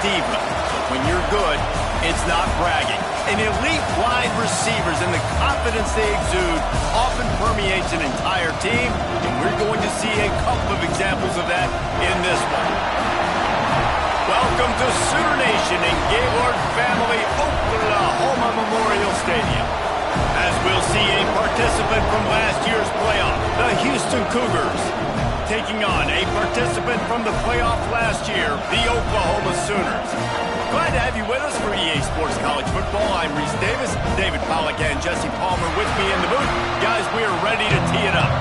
diva. But when you're good, it's not bragging. And elite wide receivers and the confidence they exude often permeates an entire team, and we're going to see a couple of examples of that in this one. Welcome to Sooner Nation in Gaylord Family Oklahoma Memorial Stadium. As we'll see a participant from last year's playoff, the Houston Cougars, taking on a participant from the playoff last year, the Oklahoma Sooners. Glad to have you with us for EA Sports College Football. I'm Reese Davis, David Pollack, and Jesse Palmer with me in the booth. Guys, we are ready to tee it up.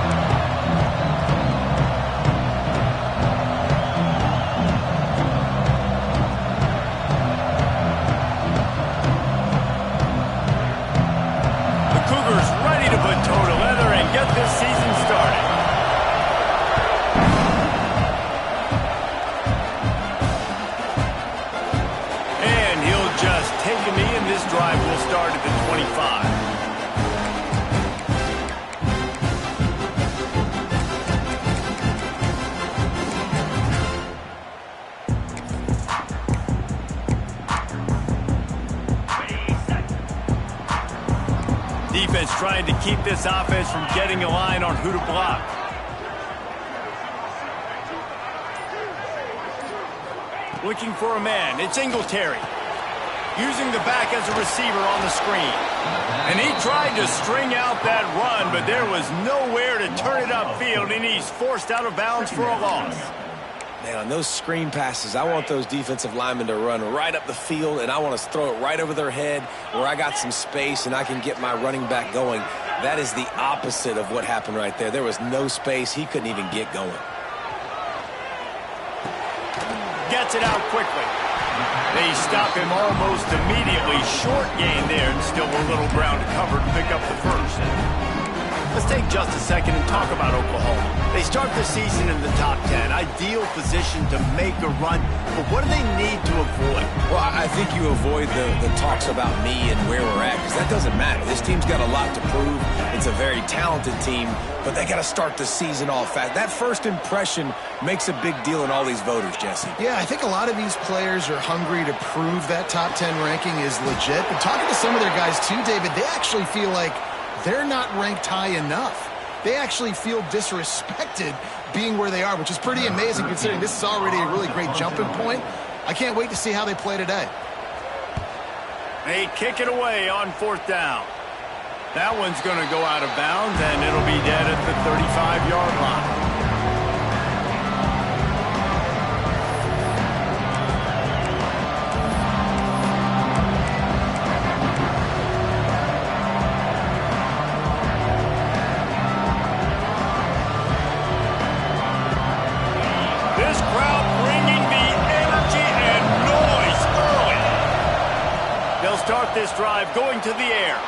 The Cougars ready to put toe to leather and get this season started. Taking me, and this drive will start at the 25. Defense trying to keep this offense from getting a line on who to block. Looking for a man. It's Singletary. Using the back as a receiver on the screen. And he tried to string out that run, but there was nowhere to turn it upfield, and he's forced out of bounds for a loss. Man, on those screen passes, I want those defensive linemen to run right up the field, and I want to throw it right over their head where I got some space and I can get my running back going. That is the opposite of what happened right there. There was no space. He couldn't even get going. Gets it out quickly. They stop him almost immediately. Short gain there, and still a little ground to cover to pick up the first. Let's take just a second and talk about Oklahoma. They start the season in the top 10. Ideal position to make a run, but what do they need to avoid? Well, I think you avoid the talks about me and where we're at, because that doesn't matter. This team's got a lot to prove. It's a very talented team, but they got to start the season off fast. That first impression makes a big deal in all these voters, Jesse. Yeah, I think a lot of these players are hungry to prove that top 10 ranking is legit. But talking to some of their guys too, David, they actually feel like they're not ranked high enough. They actually feel disrespected being where they are, which is pretty amazing considering this is already a really great jumping point. I can't wait to see how they play today. They kick it away on fourth down. That one's going to go out of bounds, and it'll be dead at the 35-yard line. Start this drive going to the air.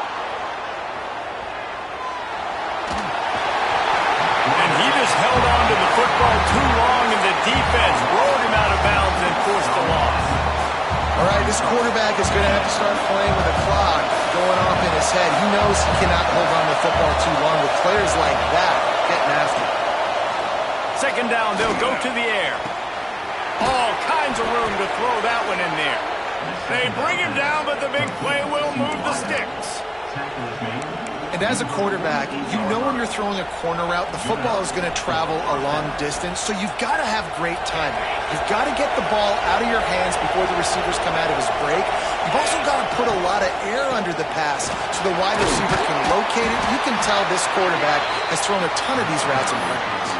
And he just held on to the football too long, and the defense rolled him out of bounds and forced a loss. All right, this quarterback is going to have to start playing with a clock going off in his head. He knows he cannot hold on to the football too long with players like that getting after him. Second down, they'll go to the air. All kinds of room to throw that one in there. They bring him down, but the big play will move the sticks. And as a quarterback, you know when you're throwing a corner route, the football is going to travel a long distance, so you've got to have great timing. You've got to get the ball out of your hands before the receivers come out of his break. You've also got to put a lot of air under the pass so the wide receiver can locate it. You can tell this quarterback has thrown a ton of these routes in practice.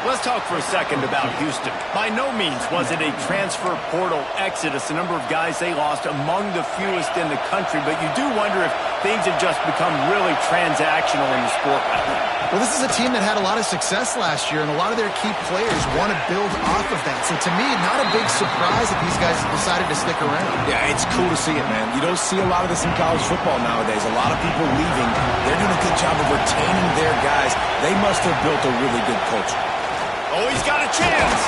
Let's talk for a second about Houston. By no means was it a transfer portal exodus, the number of guys they lost among the fewest in the country, but you do wonder if things have just become really transactional in the sport right now. Well, this is a team that had a lot of success last year, and a lot of their key players want to build off of that. So to me, not a big surprise that these guys decided to stick around. Yeah, it's cool to see it, man. You don't see a lot of this in college football nowadays. A lot of people leaving. They're doing a good job of retaining their guys. They must have built a really good culture. Oh, he's got a chance.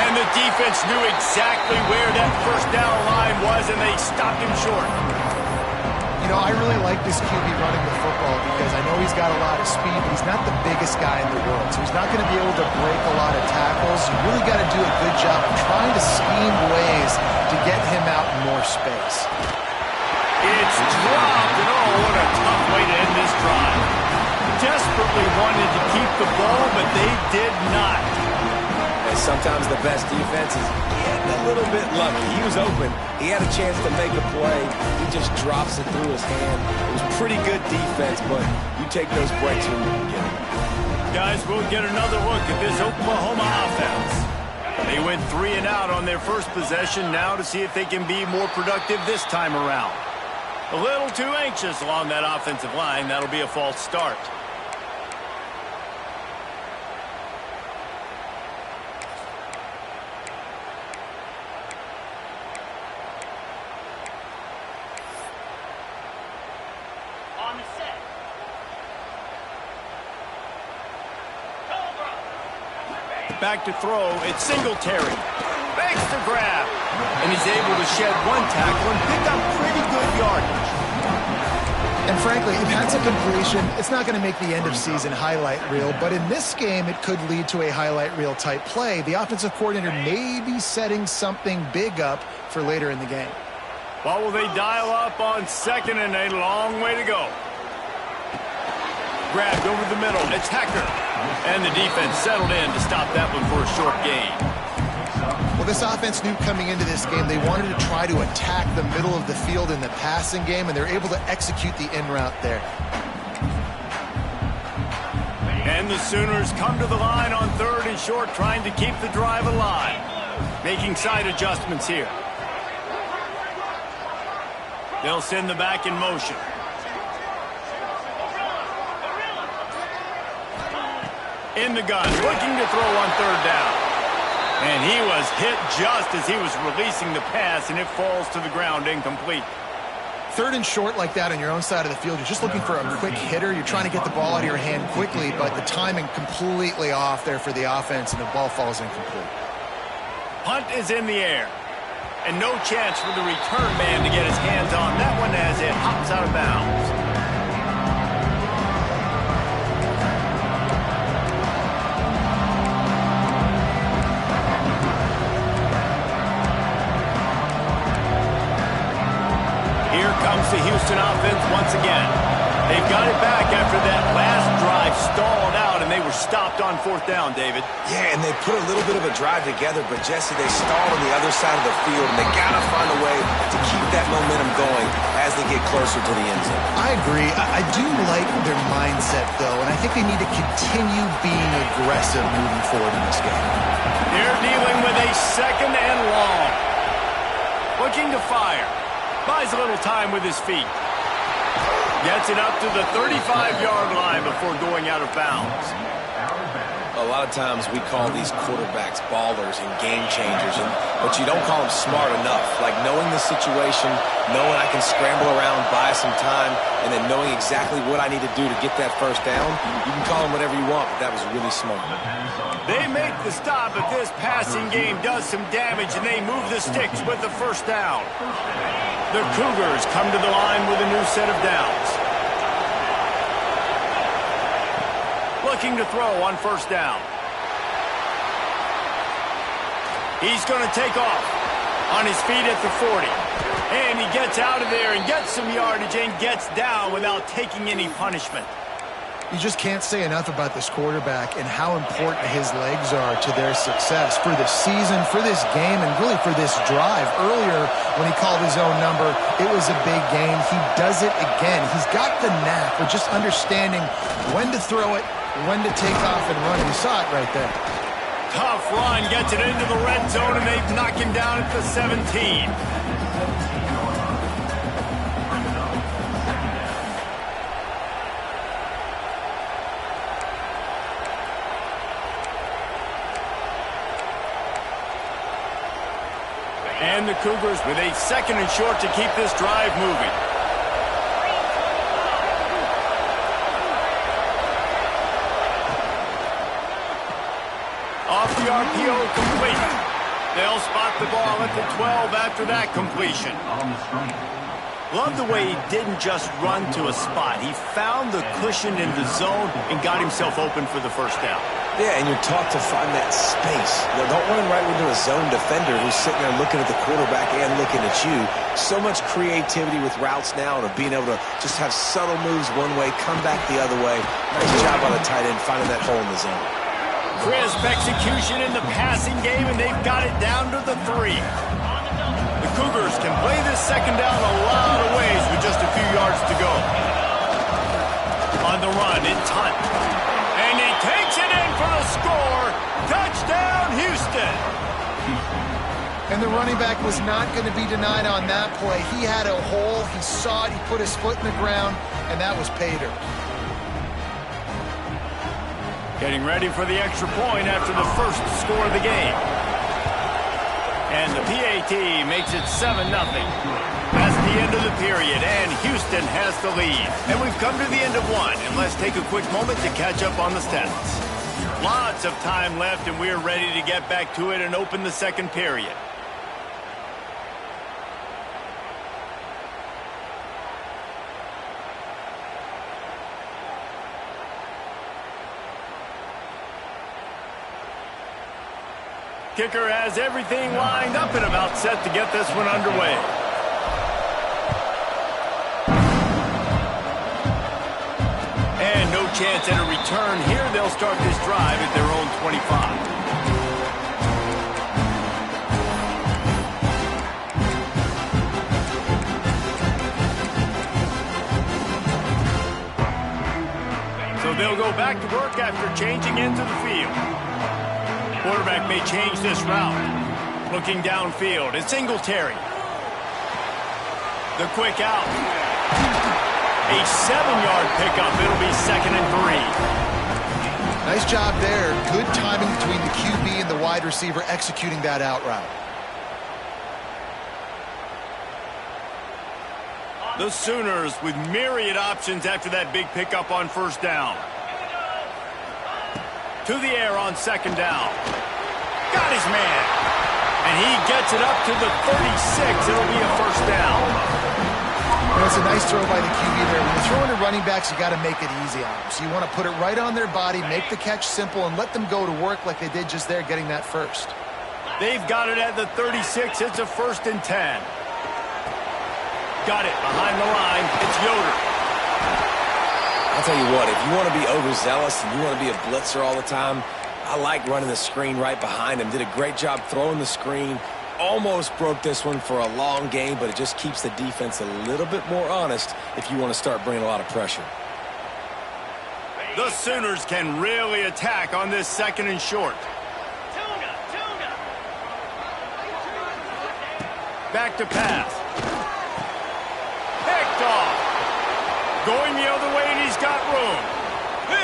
And the defense knew exactly where that first down line was, and they stopped him short. You know, I really like this QB running the football because I know he's got a lot of speed, but he's not the biggest guy in the world. So he's not going to be able to break a lot of tackles. You really got to do a good job of trying to scheme ways to get him out in more space. It's dropped, and oh, what a tough way to end this drive. Desperately wanted to keep the ball, but they did not. And sometimes the best defense is getting a little bit lucky. He was open. He had a chance to make a play. He just drops it through his hand. It was pretty good defense, but you take those breaks when you can get them. Guys, we'll get another look at this Oklahoma offense. They went 3 and out on their first possession, now to see if they can be more productive this time around. A little too anxious along that offensive line. That'll be a false start. On the set. Back to throw. It's Singletary. Makes the grab. And he's able to shed one tackle and pick up pretty good yardage. And frankly, if that's a completion, it's not going to make the end-of-season highlight reel. But in this game, it could lead to a highlight reel type play. The offensive coordinator may be setting something big up for later in the game. What will they dial up on second and a long way to go? Grabbed over the middle. It's Hekker. And the defense settled in to stop that one for a short gain. Well, this offense knew coming into this game they wanted to try to attack the middle of the field in the passing game, and they're able to execute the in route there. And the Sooners come to the line on 3rd and short, trying to keep the drive alive. Making side adjustments here. They'll send the back in motion. In the gun, looking to throw on 3rd down. And he was hit just as he was releasing the pass, and it falls to the ground incomplete. 3rd and short like that on your own side of the field, you're just looking for a quick hitter. You're trying to get the ball out of your hand quickly, but the timing completely off there for the offense, and the ball falls incomplete. Punt is in the air. And no chance for the return man to get his hands on that one as it hops out of bounds. Here comes the Houston offense once again. They've got it back after that last drive stalled out, and they were stopped on 4th down, David. Yeah, and they put a little bit of a drive together, but Jesse, they stalled on the other side of the field, and they got to find a way to keep that momentum going as they get closer to the end zone. I agree. I do like their mindset, though, and I think they need to continue being aggressive moving forward in this game. They're dealing with a 2nd and long. Looking to fire. Buys a little time with his feet. Gets it up to the 35-yard line before going out of bounds. A lot of times we call these quarterbacks ballers and game changers, but you don't call them smart enough. Like knowing the situation, knowing I can scramble around, buy some time, and then knowing exactly what I need to do to get that 1st down. You can call them whatever you want, but that was really smart. They make the stop, but this passing game does some damage, and they move the sticks with the 1st down. The Cougars come to the line with a new set of downs. Looking to throw on 1st down. He's going to take off on his feet at the 40. And he gets out of there and gets some yardage and gets down without taking any punishment. You just can't say enough about this quarterback and how important his legs are to their success for the season, for this game, and really for this drive. Earlier, when he called his own number, it was a big game. He does it again. He's got the knack of just understanding when to throw it, when to take off and run. You saw it right there. Tough run, gets it into the red zone, and they've knocked him down at the 17. And the Cougars with a 2nd and short to keep this drive moving. Off the RPO, complete. They'll spot the ball at the 12 after that completion. Love the way he didn't just run to a spot. He found the cushion in the zone and got himself open for the first down. Yeah, and you're taught to find that space. You know, don't run right into a zone defender who's sitting there looking at the quarterback and looking at you. So much creativity with routes now and of being able to just have subtle moves one way, come back the other way. Nice job on the tight end finding that hole in the zone. Crisp execution in the passing game, and they've got it down to the 3. The Cougars can play this second down a lot of ways with just a few yards to go. On the run, it's Hunt. And he takes it in for the score. Touchdown, Houston. And the running back was not going to be denied on that play. He had a hole. He saw it. He put his foot in the ground, and that was pay dirt. Getting ready for the extra point after the first score of the game. And the PAT makes it 7-0. That's the end of the period, and Houston has the lead. And we've come to the end of one, and let's take a quick moment to catch up on the stats. Lots of time left, and we're ready to get back to it and open the second period. Kicker has everything lined up and about set to get this one underway. And no chance at a return here. They'll start this drive at their own 25. So they'll go back to work after changing into the field. Quarterback may change this route. Looking downfield, it's Singletary. The quick out. A 7-yard pickup. It'll be 2nd and 3. Nice job there. Good timing between the QB and the wide receiver executing that out route. The Sooners with myriad options after that big pickup on first down. To the air on 2nd down. Got his man. And he gets it up to the 36. It'll be a first down. And it's a nice throw by the QB there. When you're throwing to running backs, you got to make it easy on them. So you want to put it right on their body, make the catch simple, and let them go to work like they did just there, getting that first. They've got it at the 36. It's a 1st and 10. Got it behind the line. It's Yoder. I'll tell you what, if you want to be overzealous and you want to be a blitzer all the time, I like running the screen right behind him. Did a great job throwing the screen. Almost broke this one for a long game, but it just keeps the defense a little bit more honest if you want to start bringing a lot of pressure. The Sooners can really attack on this 2nd and short. Back to pass. Picked off. Going the other way, and he's got room.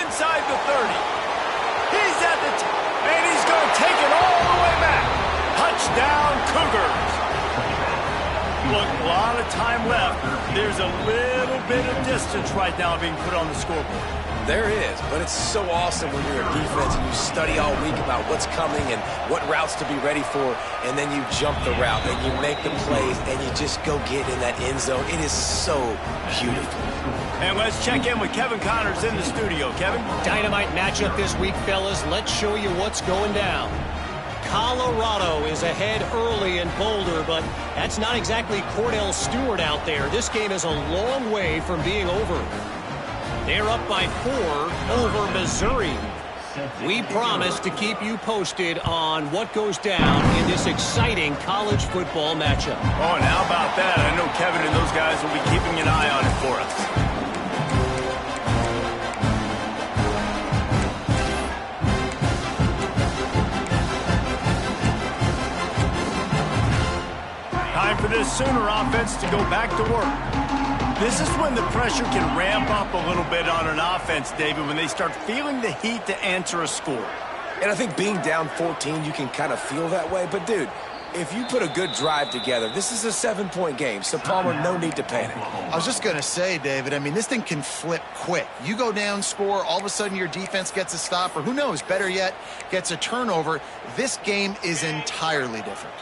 Inside the 30. He's at the and he's going to take it all the way back. Touchdown, Cougars. Look, a lot of time left. There's a little bit of distance right now being put on the scoreboard. There is, but it's so awesome when you're a defense and you study all week about what's coming and what routes to be ready for, and then you jump the route and you make the plays and you just go get in that end zone. It is so beautiful. And let's check in with Kevin Connors in the studio. Kevin? Dynamite matchup this week, fellas. Let's show you what's going down. Colorado is ahead early in Boulder, but that's not exactly Cordell Stewart out there. This game is a long way from being over. They're up by 4 over Missouri. We promise to keep you posted on what goes down in this exciting college football matchup. Oh, and how about that? I know Kevin and those guys will be keeping an eye on it for us. Time for this Sooner offense to go back to work. This is when the pressure can ramp up a little bit on an offense, David, when they start feeling the heat to answer a score. And I think being down 14, you can kind of feel that way. But, dude, if you put a good drive together, this is a 7-point game. So, Palmer, no need to panic. I was just going to say, David, I mean, this thing can flip quick. You go down, score, all of a sudden your defense gets a stop, or who knows, better yet, gets a turnover. This game is entirely different.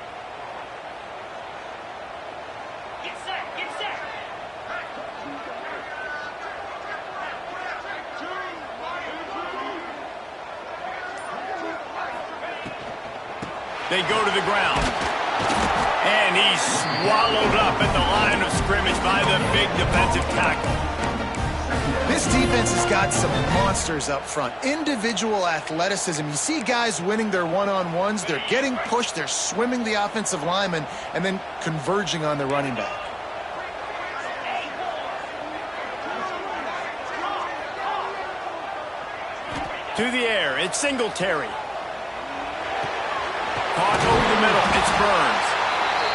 They go to the ground. And he's swallowed up at the line of scrimmage by the big defensive tackle. This defense has got some monsters up front. Individual athleticism. You see guys winning their one-on-ones. They're getting pushed. They're swimming the offensive lineman and then converging on the running back. To the air, it's Singletary. Caught over the middle, it's Burns.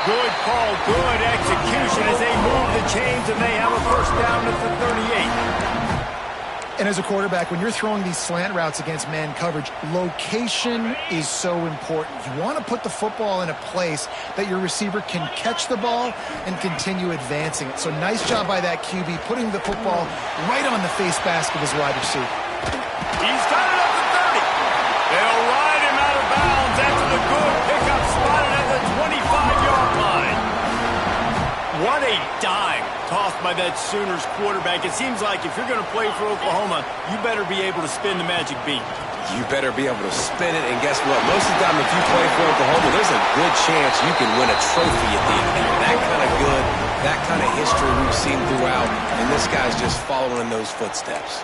Good call, good execution as they move the chains and they have a first down at the 38. And as a quarterback, when you're throwing these slant routes against man coverage, location is so important. You want to put the football in a place that your receiver can catch the ball and continue advancing it. So nice job by that QB, putting the football right on the face mask of his wide receiver. He's got it up to 30. They'll ride him out of bounds after the good pickup spotted at the 25-yard line. What a dime tossed by that Sooners quarterback. It seems like if you're going to play for Oklahoma, you better be able to spin the magic beat. You better be able to spin it, and guess what? Most of the time, if you play for Oklahoma, there's a good chance you can win a trophy at the end of the year. That kind of good, that kind of history we've seen throughout, and this guy's just following in those footsteps.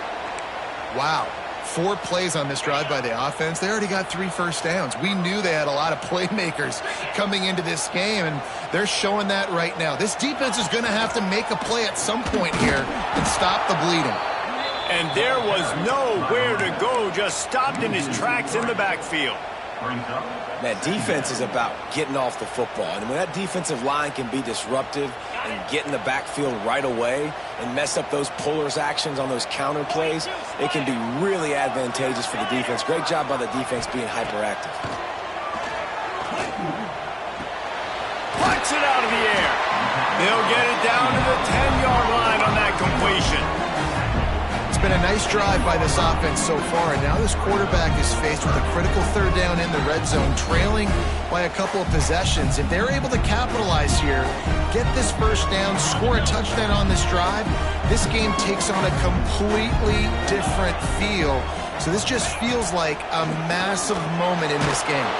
Wow. 4 plays on this drive by the offense. They already got 3 first downs. We knew they had a lot of playmakers coming into this game, and they're showing that right now. This defense is going to have to make a play at some point here and stop the bleeding. And there was nowhere to go, just stopped in his tracks in the backfield. That defense is about getting off the football. And when that defensive line can be disruptive and get in the backfield right away and mess up those pullers actions on those counter plays, it can be really advantageous for the defense. Great job by the defense being hyperactive. Plucks it out of the air. They'll get it down to the 10-yard line on that completion. It's been a nice drive by this offense so far, and now this quarterback is faced with a critical third down in the red zone, trailing by a couple of possessions. If they're able to capitalize here, get this first down, score a touchdown on this drive, this game takes on a completely different feel. So this just feels like a massive moment in this game.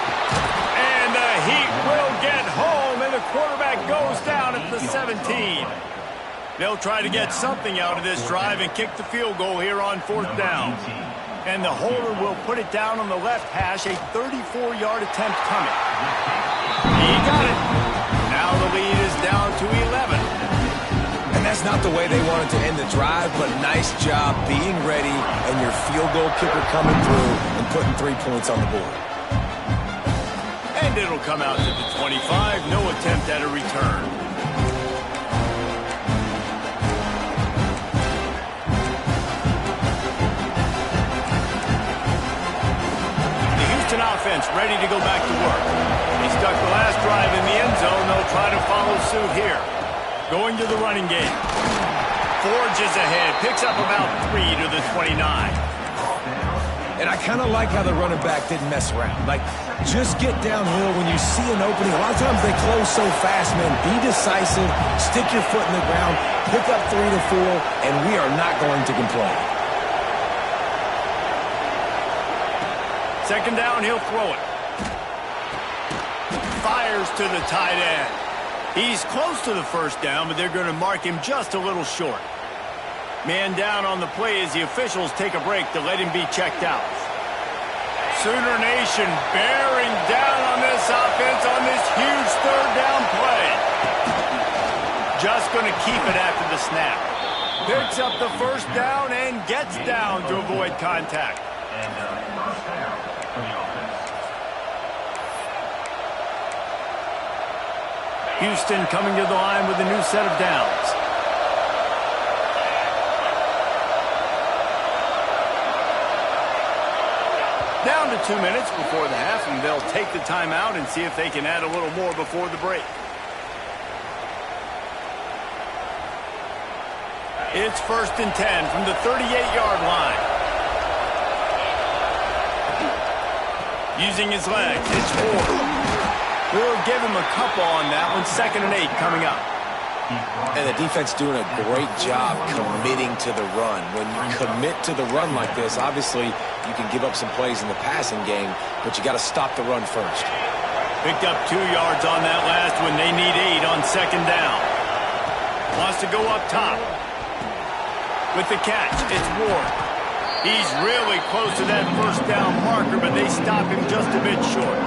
And the Heat will get home, and the quarterback goes down at the 17. They'll try to get something out of this drive and kick the field goal here on 4th down. And the holder will put it down on the left hash, a 34-yard attempt coming. He got it. Now the lead is down to 11. And that's not the way they wanted to end the drive, but nice job being ready and your field goal kicker coming through and putting 3 points on the board. And it'll come out to the 25. No attempt at a return. Offense ready to go back to work. He stuck the last drive in the end zone. They'll try to follow suit here. Going to the running game. Forges ahead. Picks up about 3 to the 29. And I kind of like how the running back didn't mess around. Like, just get downhill when you see an opening. A lot of times they close so fast, man. Be decisive. Stick your foot in the ground. Pick up 3 to 4, and we are not going to complain. Second down, he'll throw it. Fires to the tight end. He's close to the first down, but they're going to mark him just a little short. Man down on the play as the officials take a break to let him be checked out. Sooner Nation bearing down on this offense on this huge third down play. Just going to keep it after the snap. Picks up the first down and gets down to avoid contact. Houston coming to the line with a new set of downs. Down to 2 minutes before the half, and they'll take the timeout and see if they can add a little more before the break. It's 1st and 10 from the 38-yard line. Using his legs, it's Ford. We'll give him a couple on that one. 2nd and 8 coming up. And the defense doing a great job committing to the run. When you commit to the run like this, obviously you can give up some plays in the passing game, but you got to stop the run first. Picked up 2 yards on that last one. They need 8 on second down. Wants to go up top. With the catch, it's Ward. He's really close to that first down marker, but they stop him just a bit short.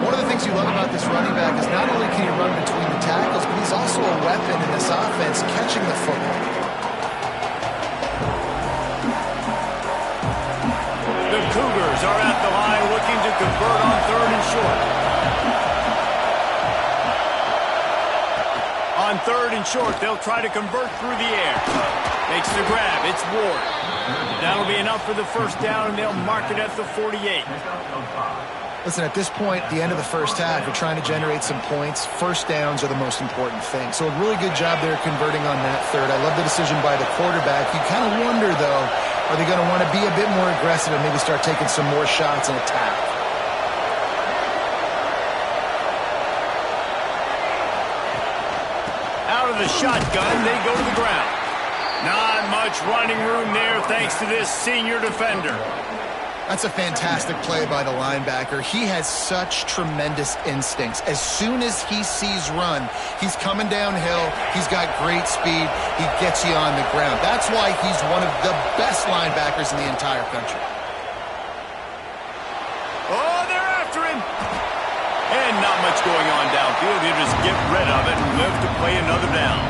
One of the things you love about this running back is not only can he run between the tackles, but he's also a weapon in this offense catching the football. The Cougars are at the line looking to convert on 3rd and short. On 3rd and short, they'll try to convert through the air. Makes the grab. It's Ward. That'll be enough for the first down, and they'll mark it at the 48. Listen, at this point, the end of the first half, you're trying to generate some points. First downs are the most important thing. So a really good job there converting on that 3rd. I love the decision by the quarterback. You kind of wonder, though, are they going to want to be a bit more aggressive and maybe start taking some more shots and attack? Out of the shotgun, they go to the ground. Not much running room there thanks to this senior defender. That's a fantastic play by the linebacker. He has such tremendous instincts. As soon as he sees run, he's coming downhill. He's got great speed. He gets you on the ground. That's why he's one of the best linebackers in the entire country. Oh, they're after him. And not much going on downfield. You just get rid of it and live to play another down.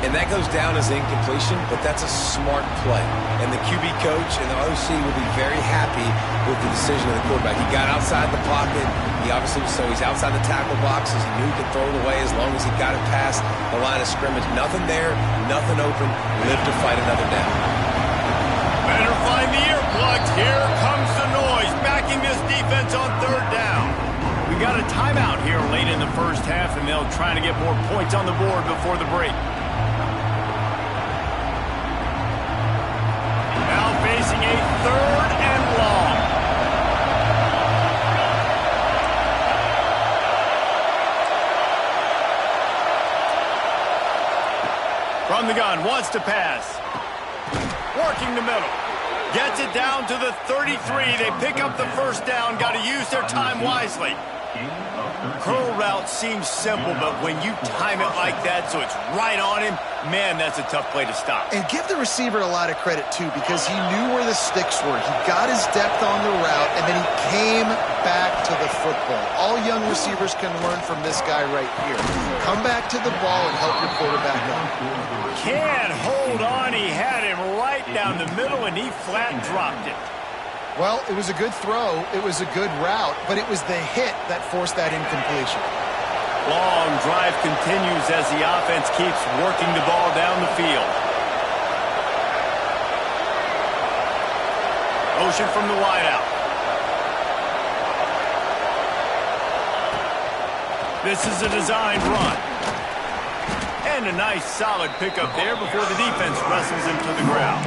And that goes down as incompletion, but that's a smart play. And the QB coach and the OC will be very happy with the decision of the quarterback. He got outside the pocket. He obviously, so he's outside the tackle boxes. He knew he could throw it away as long as he got it past the line of scrimmage. Nothing there, nothing open. Live to fight another down. Better find the earplugs. Here comes the noise, backing this defense on 3rd down. We got a timeout here late in the first half, and they'll try to get more points on the board before the break. Facing a 3rd and long. From the gun, wants to pass. Working the middle. Gets it down to the 33. They pick up the first down. Got to use their time wisely. Curl route seems simple, but when you time it like that so it's right on him, man, that's a tough play to stop. And give the receiver a lot of credit, too, because he knew where the sticks were. He got his depth on the route, and then he came back to the football. All young receivers can learn from this guy right here. Come back to the ball and help your quarterback out. Can't hold on. He had him right down the middle, and he flat dropped it. Well, it was a good throw. It was a good route, but it was the hit that forced that incompletion. Long drive continues as the offense keeps working the ball down the field. Motion from the wideout. This is a designed run. And a nice solid pickup there before the defense wrestles him to the ground.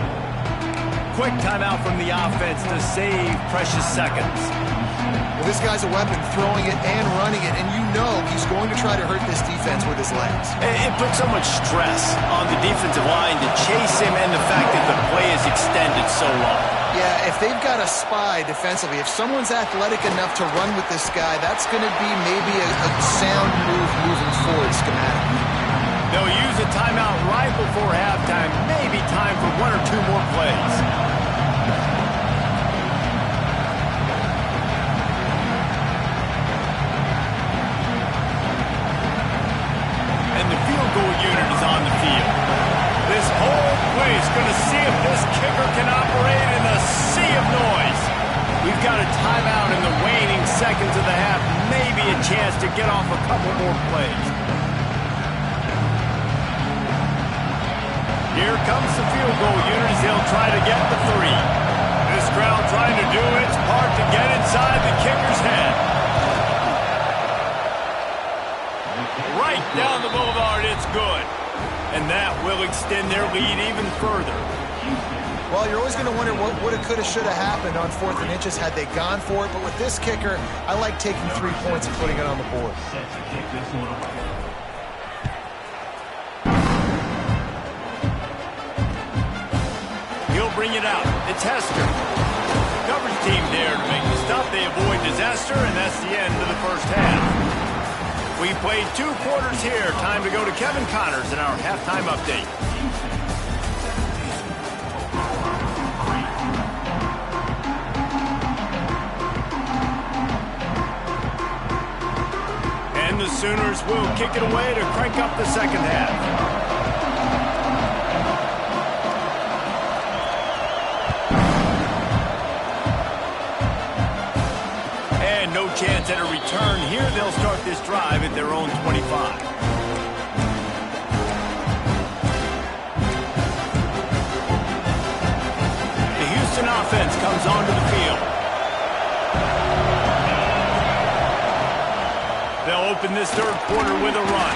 Quick timeout from the offense to save precious seconds. Well, this guy's a weapon, throwing it and running it, and you know he's going to try to hurt this defense with his legs. It puts so much stress on the defensive line to chase him and the fact that the play is extended so long. Yeah, if they've got a spy defensively, if someone's athletic enough to run with this guy, that's going to be maybe a sound move moving forward schematically. They'll use a timeout right before halftime, maybe time for 1 or 2 more plays. And the field goal unit is on the field. This whole play is going to see if this kicker can operate in a sea of noise. We've got a timeout in the waning seconds of the half, maybe a chance to get off a couple more plays. Here comes the field goal unit as they'll try to get the 3. This crowd trying to do its part to get inside the kicker's head. Right down the boulevard, it's good. And that will extend their lead even further. Well, you're always going to wonder what woulda, coulda, shoulda happened on 4th and inches had they gone for it. But with this kicker, I like taking 3 points and putting it on the board. He'll bring it out. It's Hester. Coverage team there to make the stop. They avoid disaster, and that's the end of the first half. We played 2 quarters here. Time to go to Kevin Connors in our halftime update. And the Sooners will kick it away to crank up the second half. No chance at a return here. They'll start this drive at their own 25. The Houston offense comes onto the field. They'll open this third quarter with a run.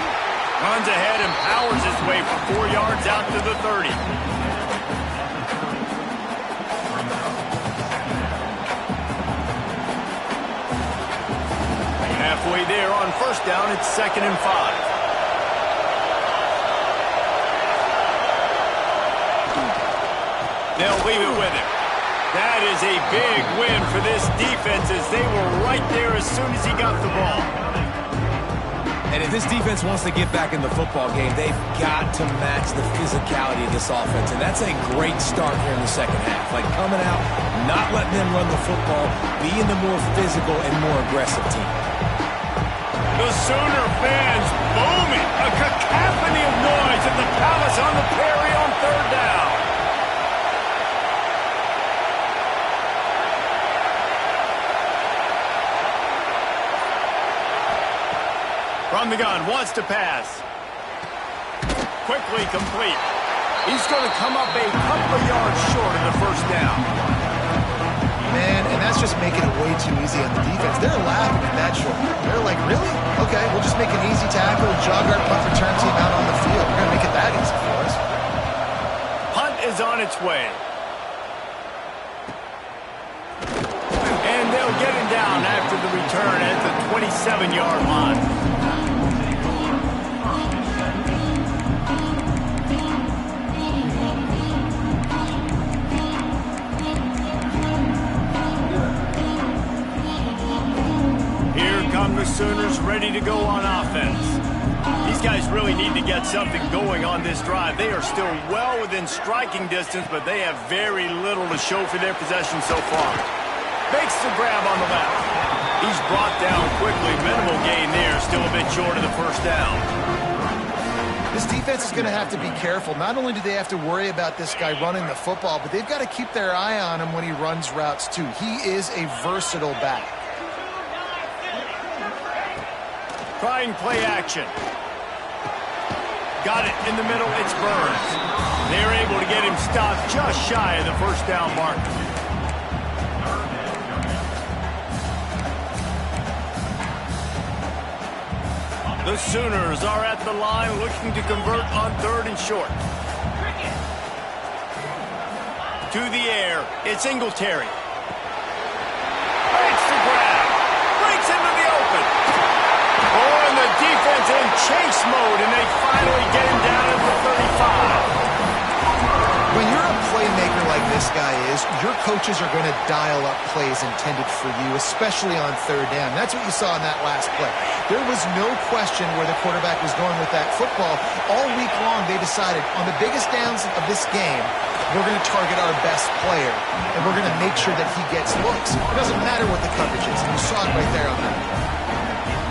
Runs ahead and powers his way for 4 yards out to the 30. Halfway there on first down, it's 2nd and 5. They'll leave it with him. That is a big win for this defense as they were right there as soon as he got the ball. And if this defense wants to get back in the football game, they've got to match the physicality of this offense. And that's a great start here in the second half. Like coming out, not letting them run the football, being the more physical and more aggressive team. The Sooner fans booming. A cacophony of noise at the Palace on the Prairie on third down. From the gun, wants to pass. Quickly complete. He's going to come up a couple of yards short of the first down. Man, and that's just making it way too easy on the defense. They're laughing at that short. They're like, really? Okay, we'll just make an easy tackle, jog our punt return team out on the field. We're going to make it that easy for us. Punt is on its way. And they'll get him down after the return at the 27-yard line. The Sooners ready to go on offense. These guys really need to get something going on this drive. They are still well within striking distance, but they have very little to show for their possession so far. Makes the grab on the left. He's brought down quickly. Minimal gain there. Still a bit short of the first down. This defense is going to have to be careful. Not only do they have to worry about this guy running the football, but they've got to keep their eye on him when he runs routes too. He is a versatile back. Trying play action. Got it in the middle. It's Burns. They're able to get him stopped just shy of the first down mark. The Sooners are at the line looking to convert on third and short. To the air. It's Singletary. Breaks the grab. Breaks into the open. Oh, and the defense in chase mode, and they finally get him down at the 35. When you're a playmaker like this guy is, your coaches are going to dial up plays intended for you, especially on third down. That's what you saw in that last play. There was no question where the quarterback was going with that football. All week long, they decided on the biggest downs of this game, we're going to target our best player, and we're going to make sure that he gets looks. It doesn't matter what the coverage is, and you saw it right there on that.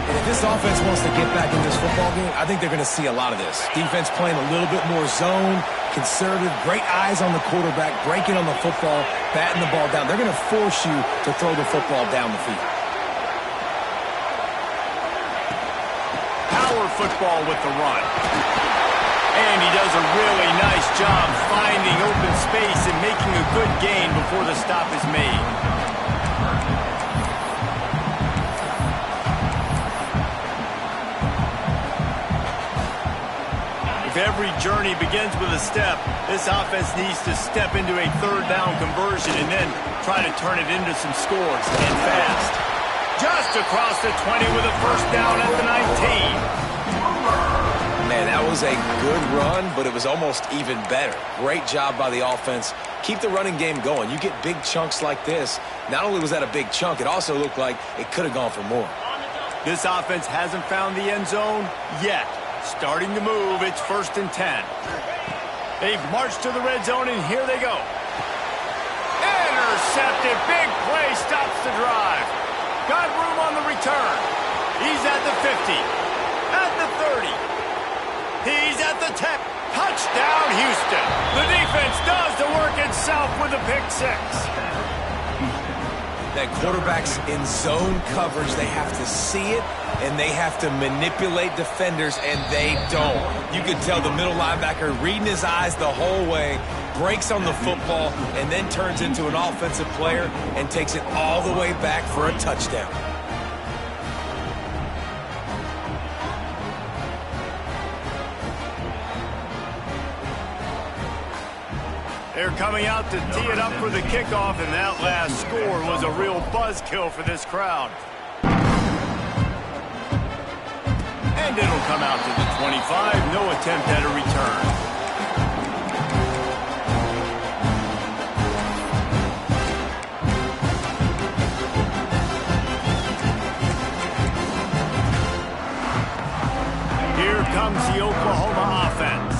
And if this offense wants to get back in this football game, I think they're going to see a lot of this. Defense playing a little bit more zone, conservative, great eyes on the quarterback, breaking on the football, batting the ball down. They're going to force you to throw the football down the field. Power football with the run. And he does a really nice job finding open space and making a good gain before the stop is made. If every journey begins with a step, this offense needs to step into a third down conversion and then try to turn it into some scores and fast. Just across the 20 with a first down at the 19. Man, that was a good run, but it was almost even better. Great job by the offense. Keep the running game going. You get big chunks like this. Not only was that a big chunk, it also looked like it could have gone for more. This offense hasn't found the end zone yet. Starting to move, it's 1st and 10. They've marched to the red zone, and here they go. Intercepted, big play, stops the drive. Got room on the return. He's at the 50, at the 30. He's at the 10. Touchdown, Houston. The defense does the work itself with a pick 6. That quarterback's in zone coverage. They have to see it, and they have to manipulate defenders, and they don't. You could tell the middle linebacker reading his eyes the whole way, breaks on the football, and then turns into an offensive player and takes it all the way back for a touchdown. They're coming out to tee it up for the kickoff, and that last score was a real buzzkill for this crowd. And it'll come out to the 25. No attempt at a return. Here comes the Oklahoma offense.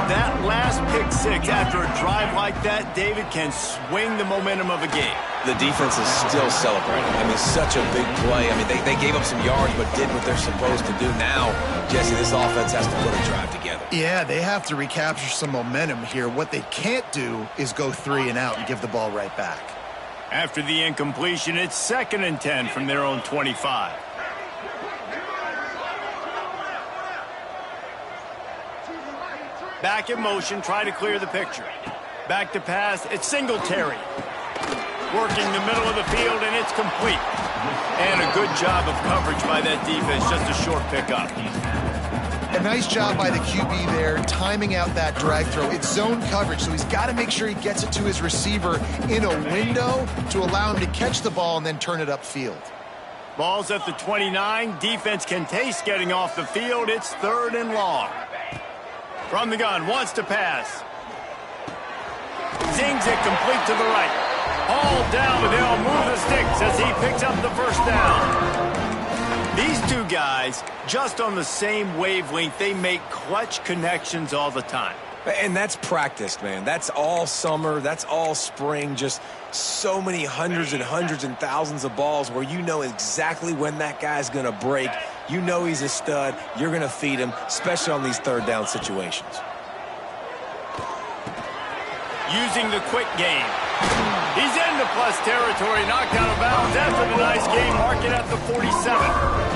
That last pick 6 after a drive like that, David, can swing the momentum of a game. The defense is still celebrating. I mean, such a big play. I mean, they gave up some yards but did what they're supposed to do. Now, Jesse, this offense has to put a drive together. Yeah, they have to recapture some momentum here. What they can't do is go 3 and out and give the ball right back. After the incompletion, it's 2nd and 10 from their own 25. Back in motion, try to clear the picture. Back to pass, it's Singletary. Working the middle of the field, and it's complete. And a good job of coverage by that defense, just a short pickup. A nice job by the QB there, timing out that drag throw. It's zone coverage, so he's got to make sure he gets it to his receiver in a window to allow him to catch the ball and then turn it upfield. Ball's at the 29. Defense can taste getting off the field. It's 3rd and long. From the gun, wants to pass. Zings it complete to the right. All down, but they'll move the sticks as he picks up the 1st down. These two guys, just on the same wavelength, they make clutch connections all the time. And that's practice, man. That's all summer. That's all spring. Just so many hundreds and thousands of balls where you know exactly when that guy's going to break. You know he's a stud. You're going to feed him, especially on these 3rd down situations. Using the quick game. He's into plus territory, knocked out of bounds after the nice game, marking at the 47.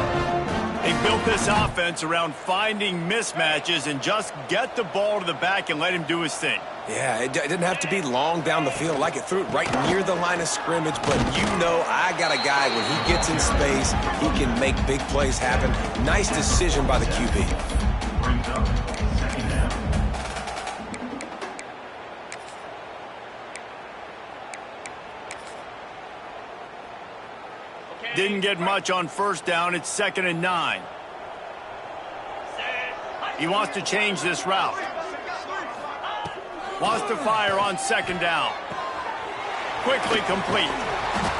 They built this offense around finding mismatches and just get the ball to the back and let him do his thing. Yeah, it didn't have to be long down the field. Like it threw it right near the line of scrimmage, but you know I got a guy, when he gets in space, he can make big plays happen. Nice decision by the QB. Didn't get much on 1st down. It's 2nd and 9. He wants to change this route. Wants to fire on 2nd down. Quickly complete.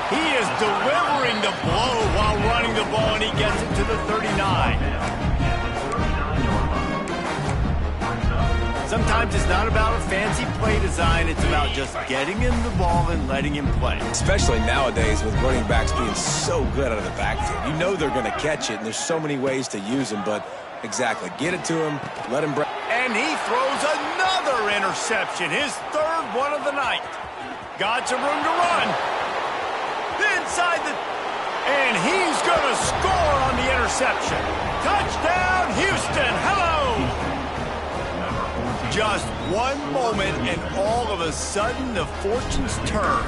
He is delivering the blow while running the ball, and he gets it to the 39. Sometimes it's not about a fancy play design. It's about just getting him the ball and letting him play. Especially nowadays with running backs being so good out of the backfield. You know they're going to catch it, and there's so many ways to use them, but exactly. Get it to him, let him break. And he throws another interception, his 3rd one of the night. Got some room to run. Inside the... And he's going to score on the interception. Touchdown, Houston. Hello. Just one moment, and all of a sudden, the fortunes turn.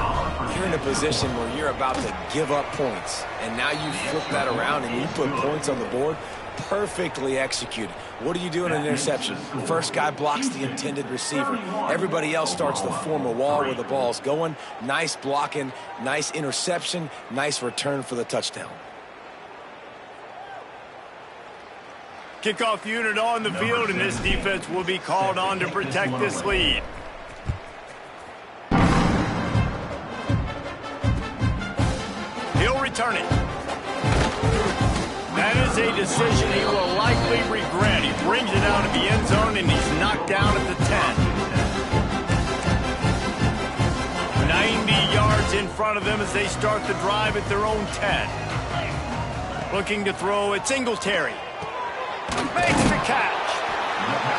You're in a position where you're about to give up points, and now you flip that around and you put points on the board. Perfectly executed. What do you do in an interception? First guy blocks the intended receiver. Everybody else starts to form a wall where the ball's going. Nice blocking, nice interception, nice return for the touchdown. Kickoff unit on the field, and this defense will be called on to protect this lead. He'll return it. That is a decision he will likely regret. He brings it out of the end zone, and he's knocked down at the 10. 90 yards in front of them as they start the drive at their own 10. Looking to throw at Singletary. Makes the catch.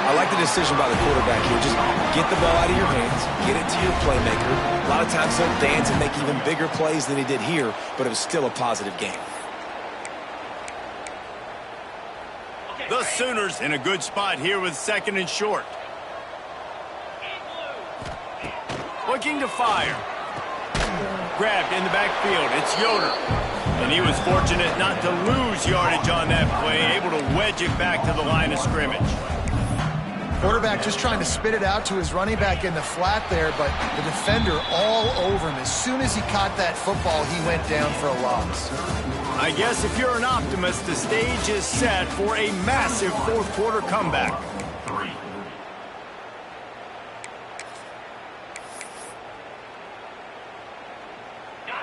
I like the decision by the quarterback here. Just get the ball out of your hands, get it to your playmaker. A lot of times he'll dance and make even bigger plays than he did here, but it was still a positive game. The Sooners in a good spot here with 2nd and short. Looking to fire. Grabbed in the backfield. It's Yoder. And he was fortunate not to lose yardage on that play, able to wedge it back to the line of scrimmage. Quarterback just trying to spit it out to his running back in the flat there, but the defender all over him. As soon as he caught that football, he went down for a loss. I guess if you're an optimist, the stage is set for a massive fourth-quarter comeback.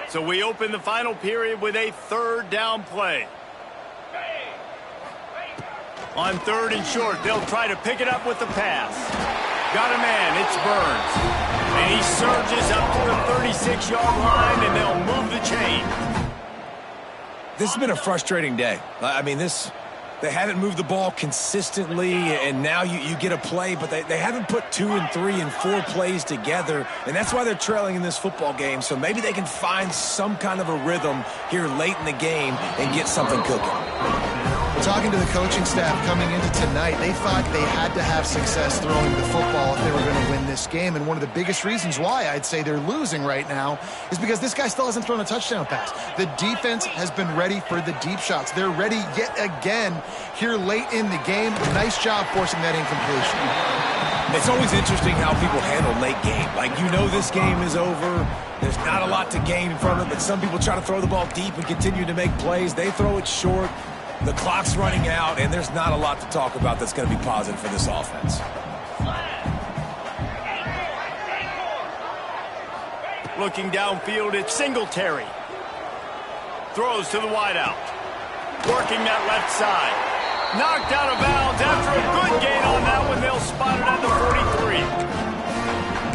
So we open the final period with a 3rd down play. On 3rd and short, they'll try to pick it up with the pass. Got a man, it's Burns. And he surges up to the 36-yard line, and they'll move the chain. This has been a frustrating day. I mean, they haven't moved the ball consistently, and now you get a play, but they haven't put 2 and 3 and 4 plays together, and that's why they're trailing in this football game. So maybe they can find some kind of a rhythm here late in the game and get something cooking. Talking to the coaching staff coming into tonight, they thought they had to have success throwing the football if they were going to win this game. And one of the biggest reasons why I'd say they're losing right now is because this guy still hasn't thrown a touchdown pass. The defense has been ready for the deep shots. They're ready yet again here late in the game. Nice job forcing that incompletion. It's always interesting how people handle late game. Like, you know this game is over. There's not a lot to gain from it, but some people try to throw the ball deep and continue to make plays. They throw it short. The clock's running out, and there's not a lot to talk about that's going to be positive for this offense. Looking downfield, it's Singletary. Throws to the wideout. Working that left side. Knocked out of bounds after a good gain on that one. They'll spot it at the 43.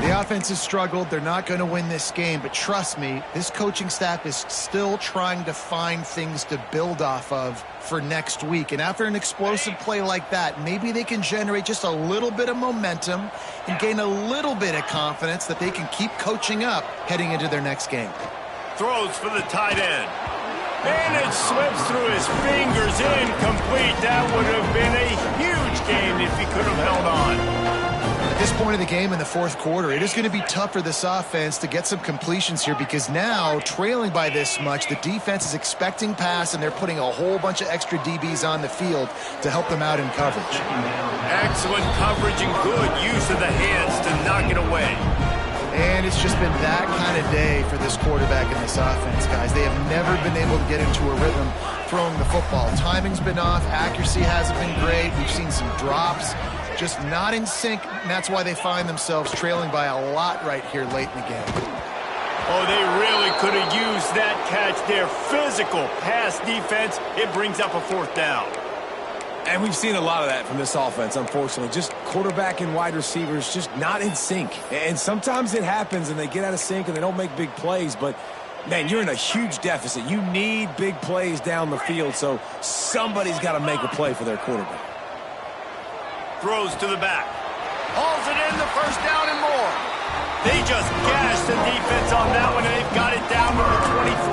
The offense has struggled. They're not going to win this game, but trust me, this coaching staff is still trying to find things to build off of for next week. And after an explosive play like that, maybe they can generate just a little bit of momentum and gain a little bit of confidence that they can keep coaching up heading into their next game. Throws for the tight end. And it slips through his fingers, incomplete. That would have been a huge game if he could have held on. At this point of the game in the 4th quarter, it is going to be tough for this offense to get some completions here because now, trailing by this much, the defense is expecting pass, and they're putting a whole bunch of extra DBs on the field to help them out in coverage. Excellent coverage and good use of the hands to knock it away. And it's just been that kind of day for this quarterback and this offense, guys. They have never been able to get into a rhythm throwing the football. Timing's been off. Accuracy hasn't been great. We've seen some drops. Just not in sync, and that's why they find themselves trailing by a lot right here late in the game. Oh, they really could have used that catch there. Physical pass defense. It brings up a 4th down. And we've seen a lot of that from this offense, unfortunately. Just quarterback and wide receivers just not in sync. And sometimes it happens, and they get out of sync, and they don't make big plays. But, man, you're in a huge deficit. You need big plays down the field, so somebody's got to make a play for their quarterback. Throws to the back. Hauls it in, the 1st down and more. They just gashed the defense on that one, and they've got it down to the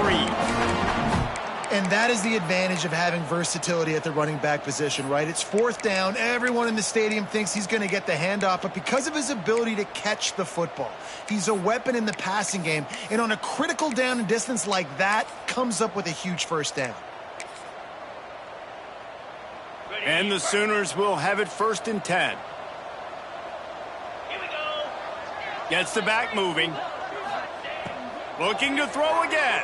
23. And that is the advantage of having versatility at the running back position, right? It's 4th down. Everyone in the stadium thinks he's going to get the handoff, but because of his ability to catch the football, he's a weapon in the passing game. And on a critical down and distance like that, comes up with a huge 1st down. And the Sooners will have it 1st and 10. Here we go. Gets the back moving. Looking to throw again.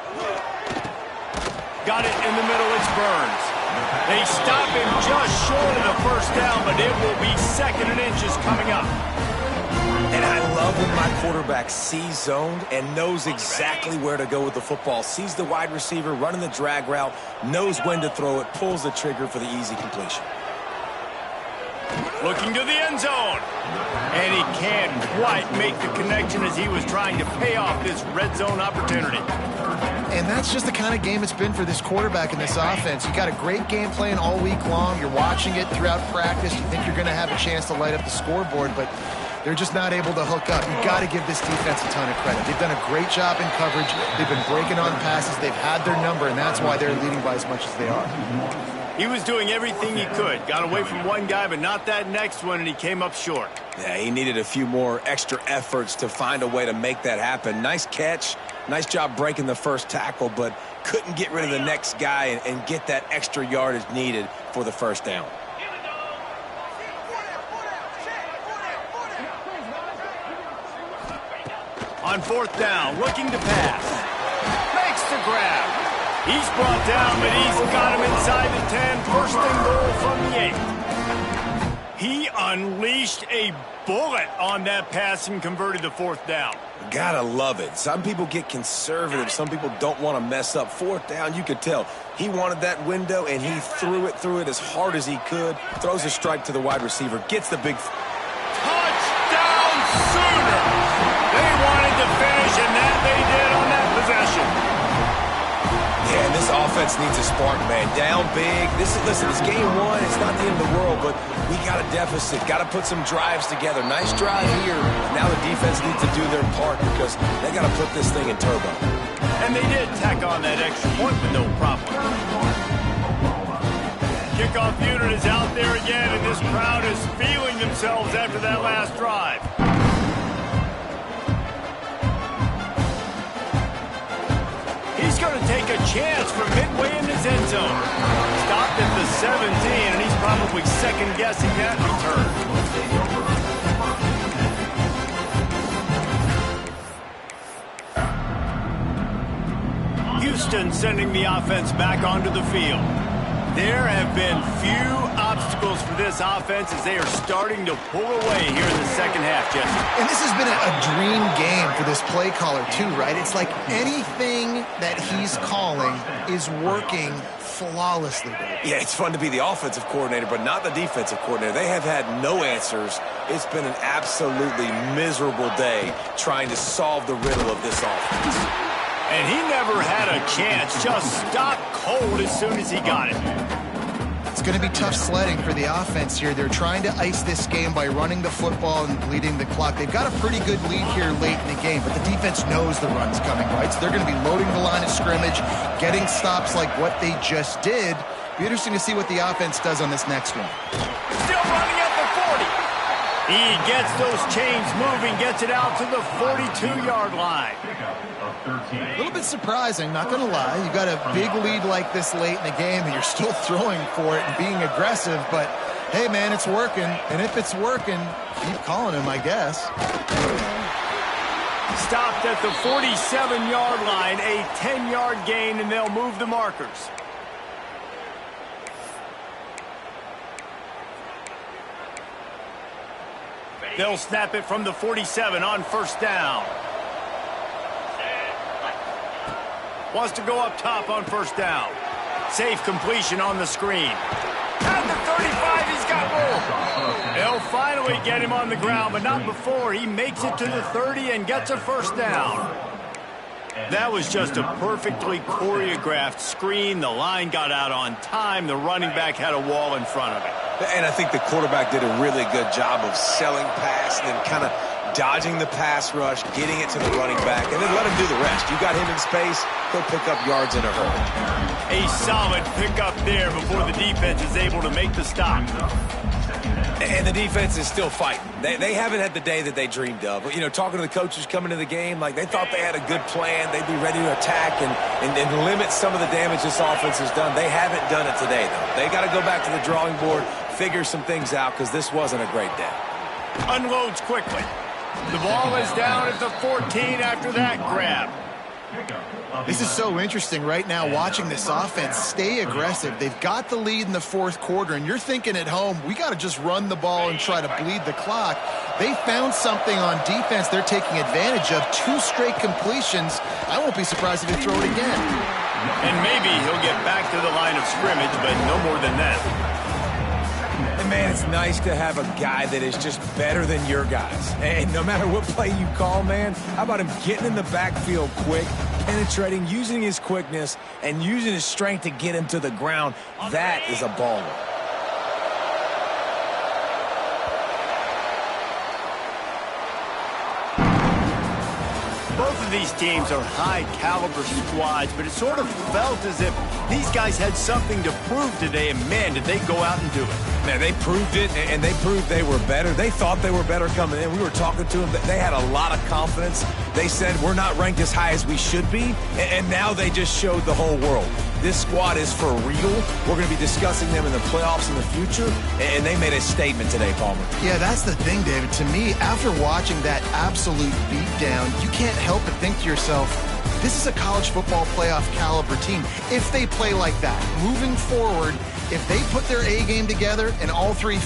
Got it in the middle, it's Burns. They stop him just short of the first down, but it will be 2nd and inches coming up. And I love when my quarterback sees zoned and knows exactly where to go with the football. Sees the wide receiver running the drag route, knows when to throw it, pulls the trigger for the easy completion. Looking to the end zone. And he can't quite make the connection as he was trying to pay off this red zone opportunity. And that's just the kind of game it's been for this quarterback in this offense. You got a great game plan all week long. You're watching it throughout practice. You think you're going to have a chance to light up the scoreboard, but they're just not able to hook up. You got to give this defense a ton of credit. They've done a great job in coverage. They've been breaking on passes. They've had their number, and that's why they're leading by as much as they are. He was doing everything he could. Got away from one guy, but not that next one, and he came up short. Yeah, he needed a few more extra efforts to find a way to make that happen. Nice catch. Nice job breaking the first tackle, but couldn't get rid of the next guy and get that extra yardage needed for the first down. On 4th down, looking to pass. Makes the grab. He's brought down, but he's got him inside the 10. 1st and goal from the 8. He unleashed a bullet on that pass and converted the 4th down. Gotta love it. Some people get conservative. Some people don't want to mess up. 4th down, you could tell. He wanted that window, and he threw it as hard as he could. Throws a strike to the wide receiver. Gets the big... Touchdown Sooners! They wanted to finish, and that they did on that possession. Yeah, and this offense needs a spark, man. Down big. Listen, it's game 1. It's not the end of the world, but we got a deficit. Got to put some drives together. Nice drive here. Now the defense needs to do their part because they got to put this thing in turbo. And they did tack on that extra point with no problem. Kickoff unit is out there again, and this crowd is feeling themselves after that last drive. He's going to take a chance from midway in his end zone. Stopped at the 17, and he's probably second-guessing that return. Houston sending the offense back onto the field. There have been few obstacles for this offense as they are starting to pull away here in the second half, Jesse. And this has been a dream game for this play caller, too, right? It's like anything that he's calling is working flawlessly. Yeah, it's fun to be the offensive coordinator, but not the defensive coordinator. They have had no answers. It's been an absolutely miserable day trying to solve the riddle of this offense. And he never had a chance, just stopped cold as soon as he got it. It's going to be tough sledding for the offense here. They're trying to ice this game by running the football and bleeding the clock. They've got a pretty good lead here late in the game, but the defense knows the run's coming, right? So they're going to be loading the line of scrimmage, getting stops like what they just did. Be interesting to see what the offense does on this next one. Still running at the 40. He gets those chains moving, gets it out to the 42-yard line. A little bit surprising, not going to lie. You got a big lead like this late in the game, and you're still throwing for it and being aggressive. But, hey, man, it's working. And if it's working, keep calling him, I guess. Stopped at the 47-yard line, a 10-yard gain, and they'll move the markers. They'll snap it from the 47 on 1st down. Wants to go up top on 1st down. Safe completion on the screen. At the 35, he's got room. They'll finally get him on the ground, but not before he makes it to the 30 and gets a 1st down. That was just a perfectly choreographed screen. The line got out on time. The running back had a wall in front of it. And I think the quarterback did a really good job of selling pass and then kind of dodging the pass rush, getting it to the running back, and then let him do the rest. You got him in space, he'll pick up yards in a hurry. A solid pickup there before the defense is able to make the stop. And the defense is still fighting. They haven't had the day that they dreamed of. But, you know, talking to the coaches coming to the game, like they thought they had a good plan. They'd be ready to attack and limit some of the damage this offense has done. They haven't done it today, though. They got to go back to the drawing board, figure some things out, because this wasn't a great day. Unloads quickly. The ball is down at the 14 after that grab. This is so interesting right now, watching this offense stay aggressive. They've got the lead in the fourth quarter, and you're thinking at home, we got to just run the ball and try to bleed the clock. They found something on defense they're taking advantage of. 2 straight completions. I won't be surprised if they throw it again. And maybe he'll get back to the line of scrimmage, but no more than that. And man, it's nice to have a guy that is just better than your guys. And no matter what play you call, man, how about him getting in the backfield quick, penetrating, using his quickness, and using his strength to get him to the ground? That is a baller. Both of these teams are high-caliber squads, but it sort of felt as if these guys had something to prove today, and man, did they go out and do it. Man, they proved it, and they proved they were better. They thought they were better coming in. We were talking to them. They had a lot of confidence. They said, we're not ranked as high as we should be, and now they just showed the whole world. This squad is for real. We're going to be discussing them in the playoffs in the future, and they made a statement today, Palmer. Yeah, that's the thing, David. To me, after watching that absolute beatdown, you can't help but think to yourself, this is a college football playoff caliber team. If they play like that, moving forward, if they put their A game together and all 3